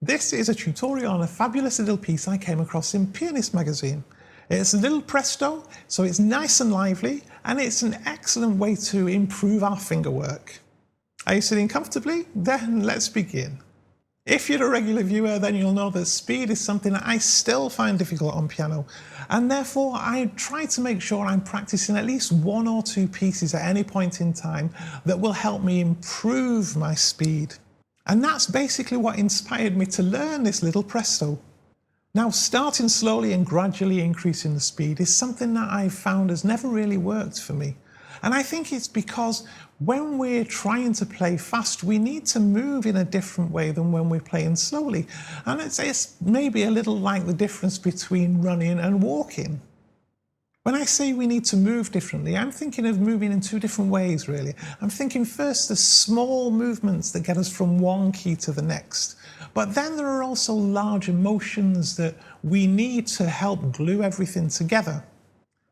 This is a tutorial on a fabulous little piece I came across in Pianist Magazine. It's a little Presto, so it's nice and lively, and it's an excellent way to improve our finger work. Are you sitting comfortably? Then let's begin. If you're a regular viewer, then you'll know that speed is something that I still find difficult on piano, and therefore I try to make sure I'm practicing at least one or two pieces at any point in time that will help me improve my speed. And that's basically what inspired me to learn this little Presto. Now, starting slowly and gradually increasing the speed is something that I've found has never really worked for me. And I think it's because when we're trying to play fast, we need to move in a different way than when we're playing slowly. And it's maybe a little like the difference between running and walking. When I say we need to move differently, I'm thinking of moving in two different ways, really. I'm thinking first the small movements that get us from one key to the next. But then there are also large emotions that we need to help glue everything together.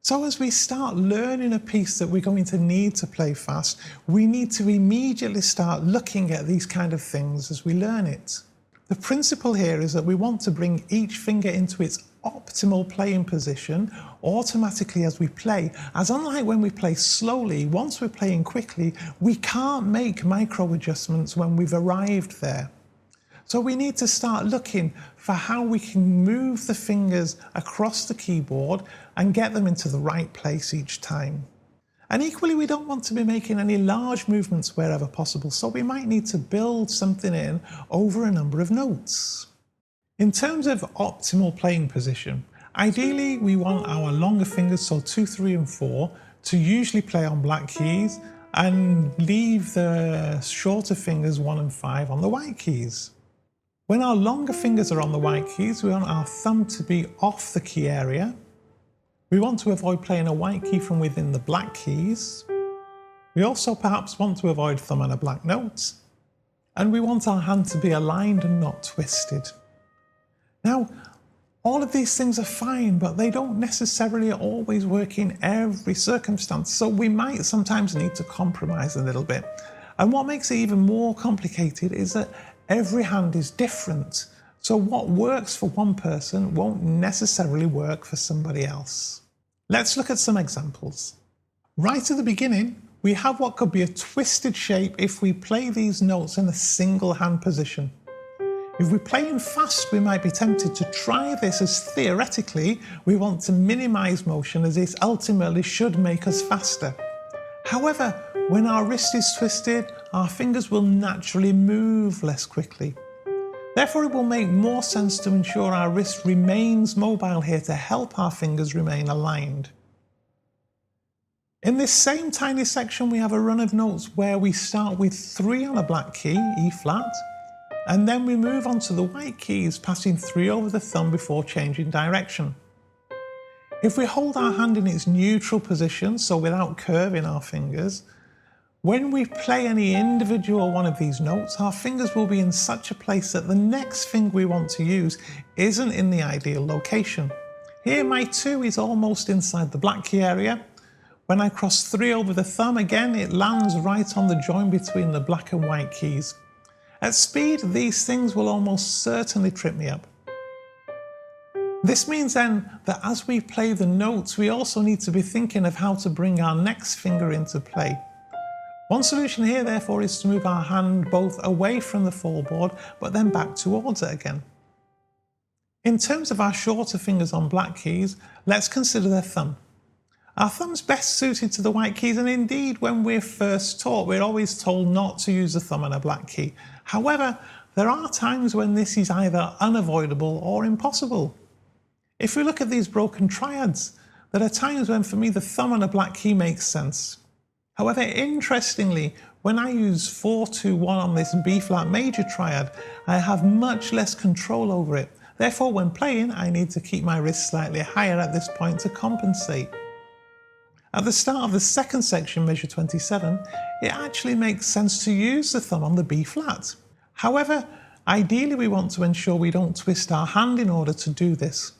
So as we start learning a piece that we're going to need to play fast, we need to immediately start looking at these kind of things as we learn it. The principle here is that we want to bring each finger into its optimal playing position automatically as we play, as unlike when we play slowly, once we're playing quickly, we can't make micro adjustments when we've arrived there. So we need to start looking for how we can move the fingers across the keyboard and get them into the right place each time. And equally, we don't want to be making any large movements wherever possible, so we might need to build something in over a number of notes. In terms of optimal playing position, ideally we want our longer fingers, so 2, 3 and 4, to usually play on black keys and leave the shorter fingers 1 and 5 on the white keys. When our longer fingers are on the white keys, we want our thumb to be off the key area. We want to avoid playing a white key from within the black keys. We also perhaps want to avoid thumb on a black note. And we want our hand to be aligned and not twisted. Now, all of these things are fine, but they don't necessarily always work in every circumstance, so we might sometimes need to compromise a little bit. And what makes it even more complicated is that every hand is different, so what works for one person won't necessarily work for somebody else. Let's look at some examples. Right at the beginning, we have what could be a twisted shape if we play these notes in a single hand position. If we're playing fast, we might be tempted to try this, as theoretically we want to minimize motion, as this ultimately should make us faster. However, when our wrist is twisted, our fingers will naturally move less quickly. Therefore, it will make more sense to ensure our wrist remains mobile here to help our fingers remain aligned. In this same tiny section, we have a run of notes where we start with 3 on a black key, E flat, and then we move on to the white keys, passing 3 over the thumb before changing direction. If we hold our hand in its neutral position, so without curving our fingers, when we play any individual one of these notes, our fingers will be in such a place that the next finger we want to use isn't in the ideal location. Here my 2 is almost inside the black key area. When I cross 3 over the thumb, again it lands right on the join between the black and white keys. At speed, these things will almost certainly trip me up. This means then that as we play the notes, we also need to be thinking of how to bring our next finger into play. One solution here, therefore, is to move our hand both away from the fallboard, but then back towards it again. In terms of our shorter fingers on black keys, let's consider the thumb. Our thumb's best suited to the white keys, and indeed, when we're first taught, we're always told not to use the thumb on a black key. However, there are times when this is either unavoidable or impossible. If we look at these broken triads, there are times when, for me, the thumb on a black key makes sense. However, interestingly, when I use 4-2-1 on this B-flat major triad, I have much less control over it. Therefore, when playing, I need to keep my wrist slightly higher at this point to compensate. At the start of the second section, measure 27, it actually makes sense to use the thumb on the B-flat. However, ideally we want to ensure we don't twist our hand in order to do this.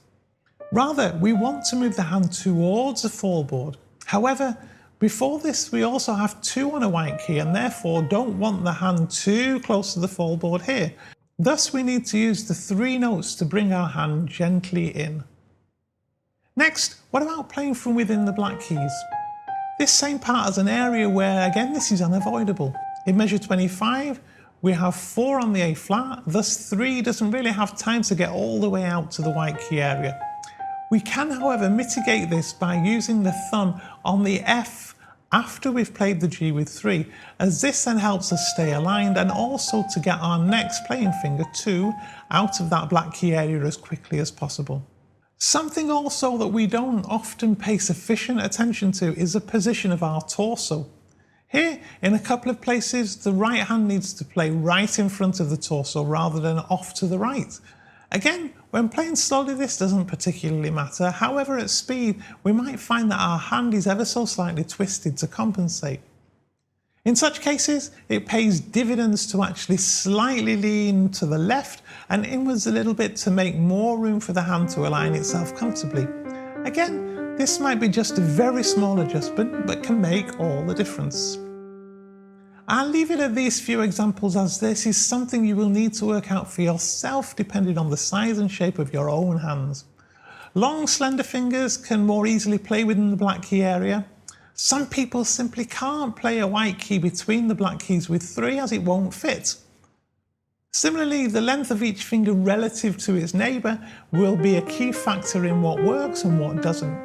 Rather, we want to move the hand towards the fallboard. However, before this, we also have 2 on a white key and therefore don't want the hand too close to the fallboard here. Thus we need to use the 3 notes to bring our hand gently in. Next, what about playing from within the black keys? This same part has an area where, again, this is unavoidable. In measure 25, we have 4 on the A flat, thus 3 doesn't really have time to get all the way out to the white key area. We can, however, mitigate this by using the thumb on the F after we've played the G with 3, as this then helps us stay aligned and also to get our next playing finger 2 out of that black key area as quickly as possible. Something also that we don't often pay sufficient attention to is the position of our torso. Here, in a couple of places, the right hand needs to play right in front of the torso rather than off to the right. Again, when playing slowly this doesn't particularly matter, however at speed we might find that our hand is ever so slightly twisted to compensate. In such cases, it pays dividends to actually slightly lean to the left and inwards a little bit to make more room for the hand to align itself comfortably. Again, this might be just a very small adjustment, but can make all the difference. I'll leave it at these few examples, as this is something you will need to work out for yourself depending on the size and shape of your own hands. Long, slender fingers can more easily play within the black key area. Some people simply can't play a white key between the black keys with 3 as it won't fit. Similarly, the length of each finger relative to its neighbour will be a key factor in what works and what doesn't.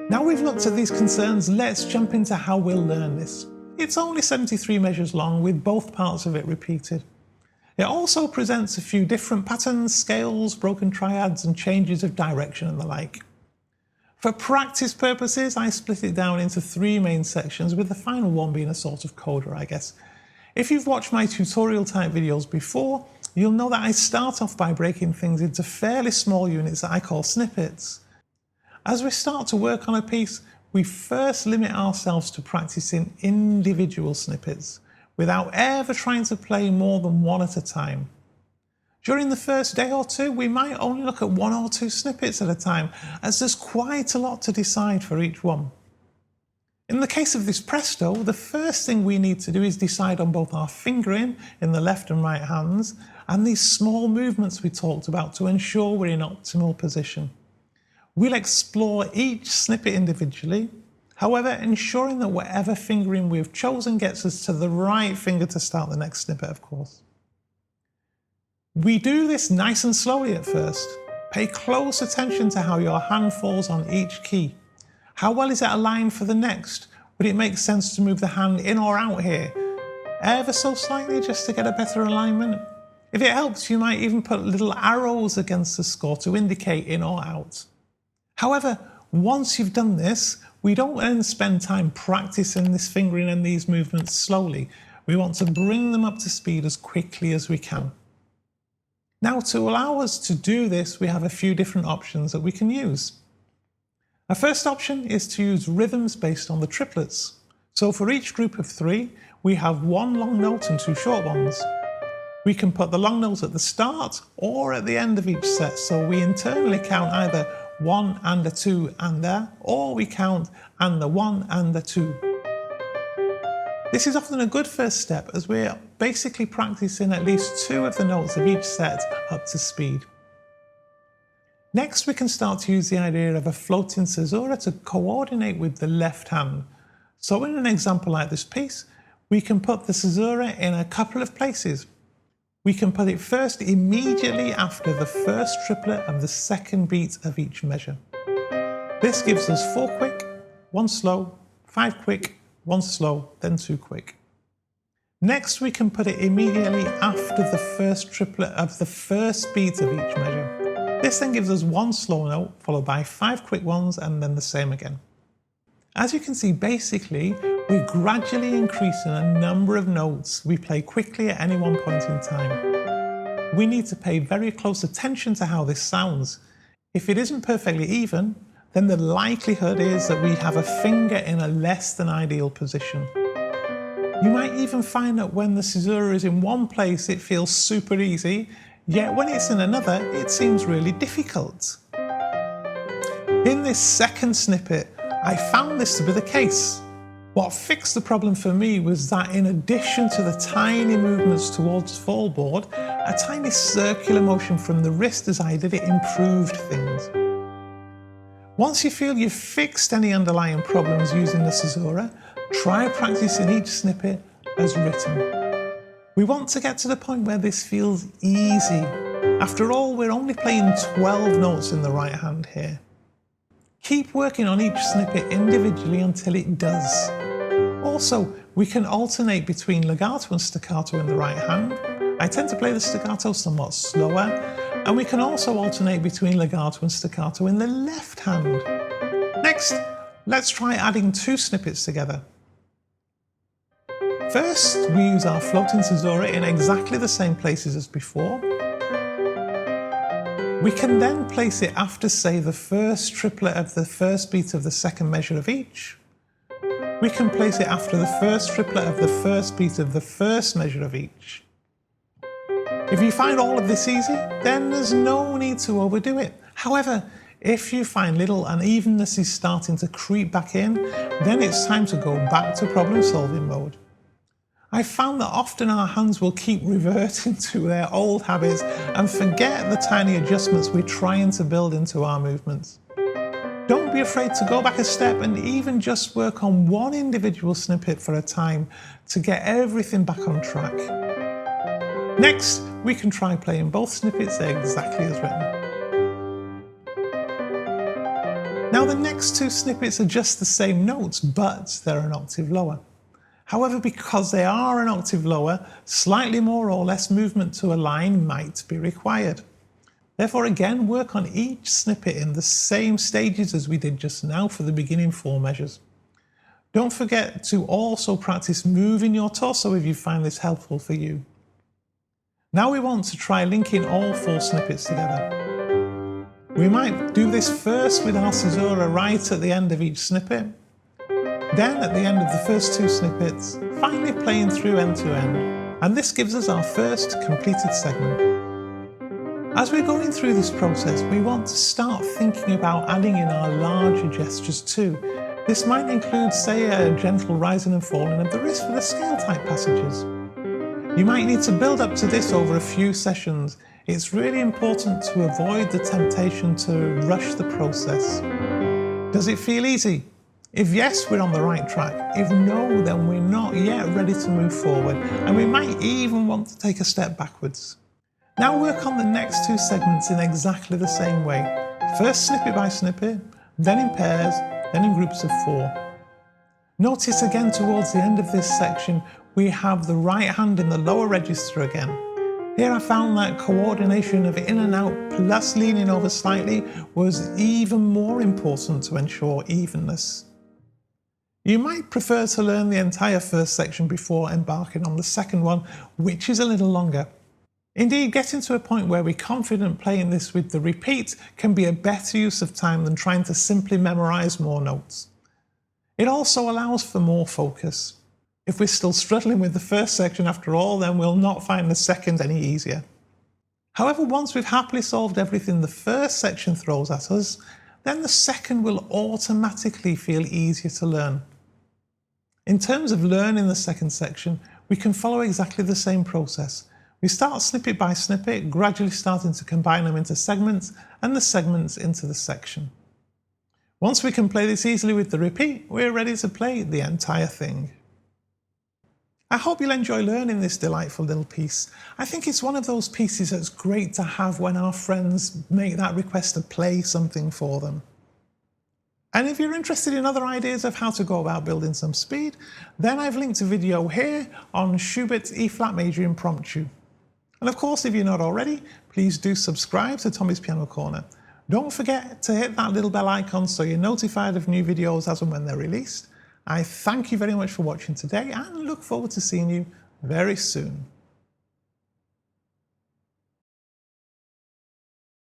Now we've looked at these concerns, let's jump into how we'll learn this. It's only 73 measures long with both parts of it repeated. It also presents a few different patterns, scales, broken triads and changes of direction and the like. For practice purposes, I split it down into 3 main sections, with the final one being a sort of coda, I guess. If you've watched my tutorial type videos before, you'll know that I start off by breaking things into fairly small units that I call snippets. As we start to work on a piece, we first limit ourselves to practicing individual snippets, without ever trying to play more than 1 at a time. During the first day or 2, we might only look at 1 or 2 snippets at a time, as there's quite a lot to decide for each one. In the case of this Presto, the first thing we need to do is decide on both our fingering in the left and right hands, and these small movements we talked about to ensure we're in optimal position. We'll explore each snippet individually, however, ensuring that whatever fingering we've chosen gets us to the right finger to start the next snippet, of course. We do this nice and slowly at first. Pay close attention to how your hand falls on each key. How well is it aligned for the next? Would it make sense to move the hand in or out here? Ever so slightly, just to get a better alignment? If it helps, you might even put little arrows against the score to indicate in or out. However, once you've done this, we don't then spend time practicing this fingering and these movements slowly. We want to bring them up to speed as quickly as we can. Now, to allow us to do this, we have a few different options that we can use. Our first option is to use rhythms based on the triplets. So for each group of 3, we have 1 long note and 2 short ones. We can put the long notes at the start or at the end of each set, so we internally count either 1 and a 2 and a, or we count and the 1 and the 2. This is often a good first step, as we're basically practicing at least 2 of the notes of each set up to speed. Next, we can start to use the idea of a floating Caesura to coordinate with the left hand. So in an example like this piece, we can put the Caesura in a couple of places. We can put it first immediately after the first triplet of the second beat of each measure. This gives us 4 quick, 1 slow, 5 quick, 1 slow, then 2 quick. Next, we can put it immediately after the first triplet of the first beat of each measure. This then gives us 1 slow note, followed by 5 quick ones, and then the same again. As you can see, basically, we're gradually increasing a number of notes we play quickly at any one point in time. We need to pay very close attention to how this sounds. If it isn't perfectly even, then the likelihood is that we have a finger in a less than ideal position. You might even find that when the Caesura is in one place, it feels super easy, yet when it's in another, it seems really difficult. In this second snippet, I found this to be the case. What fixed the problem for me was that in addition to the tiny movements towards the fall board, a tiny circular motion from the wrist as I did it improved things. Once you feel you've fixed any underlying problems using the Caesura, try practicing each snippet as written. We want to get to the point where this feels easy. After all, we're only playing 12 notes in the right hand here. Keep working on each snippet individually until it does. Also, we can alternate between legato and staccato in the right hand. I tend to play the staccato somewhat slower, and we can also alternate between legato and staccato in the left hand. Next, let's try adding 2 snippets together. First, we use our floating Caesura in exactly the same places as before. We can then place it after, say, the first triplet of the first beat of the second measure of each. We can place it after the first triplet of the first beat of the first measure of each. If you find all of this easy, then there's no need to overdo it. However, if you find little unevenness is starting to creep back in, then it's time to go back to problem-solving mode. I've found that often our hands will keep reverting to their old habits and forget the tiny adjustments we're trying to build into our movements. Don't be afraid to go back a step and even just work on one individual snippet for a time to get everything back on track. Next, we can try playing both snippets exactly as written. Now the next 2 snippets are just the same notes, but they're an octave lower. However, because they are an octave lower, slightly more or less movement to a line might be required. Therefore, again, work on each snippet in the same stages as we did just now for the beginning 4 measures. Don't forget to also practice moving your torso if you find this helpful for you. Now we want to try linking all 4 snippets together. We might do this first with our Caesura right at the end of each snippet. Then at the end of the first 2 snippets, finally playing through end to end. And this gives us our first completed segment. As we're going through this process, we want to start thinking about adding in our larger gestures too. This might include, say, a gentle rising and falling of the wrist for the scale type passages. You might need to build up to this over a few sessions. It's really important to avoid the temptation to rush the process. Does it feel easy? If yes, we're on the right track. If no, then we're not yet ready to move forward, and we might even want to take a step backwards. Now work on the next 2 segments in exactly the same way. First snippet by snippet, then in pairs, then in groups of 4. Notice again towards the end of this section, we have the right hand in the lower register again. Here I found that coordination of in and out plus leaning over slightly was even more important to ensure evenness. You might prefer to learn the entire first section before embarking on the second one, which is a little longer. Indeed, getting to a point where we're confident playing this with the repeat can be a better use of time than trying to simply memorize more notes. It also allows for more focus. If we're still struggling with the first section after all, then we'll not find the second any easier. However, once we've happily solved everything the first section throws at us, then the second will automatically feel easier to learn. In terms of learning the second section, we can follow exactly the same process. We start snippet by snippet, gradually starting to combine them into segments and the segments into the section. Once we can play this easily with the repeat, we're ready to play the entire thing. I hope you'll enjoy learning this delightful little piece. I think it's one of those pieces that's great to have when our friends make that request to play something for them. And if you're interested in other ideas of how to go about building some speed, then I've linked a video here on Schubert's E-flat major impromptu. And of course, if you're not already, please do subscribe to Tommy's Piano Corner. Don't forget to hit that little bell icon so you're notified of new videos as and when they're released. I thank you very much for watching today and look forward to seeing you very soon.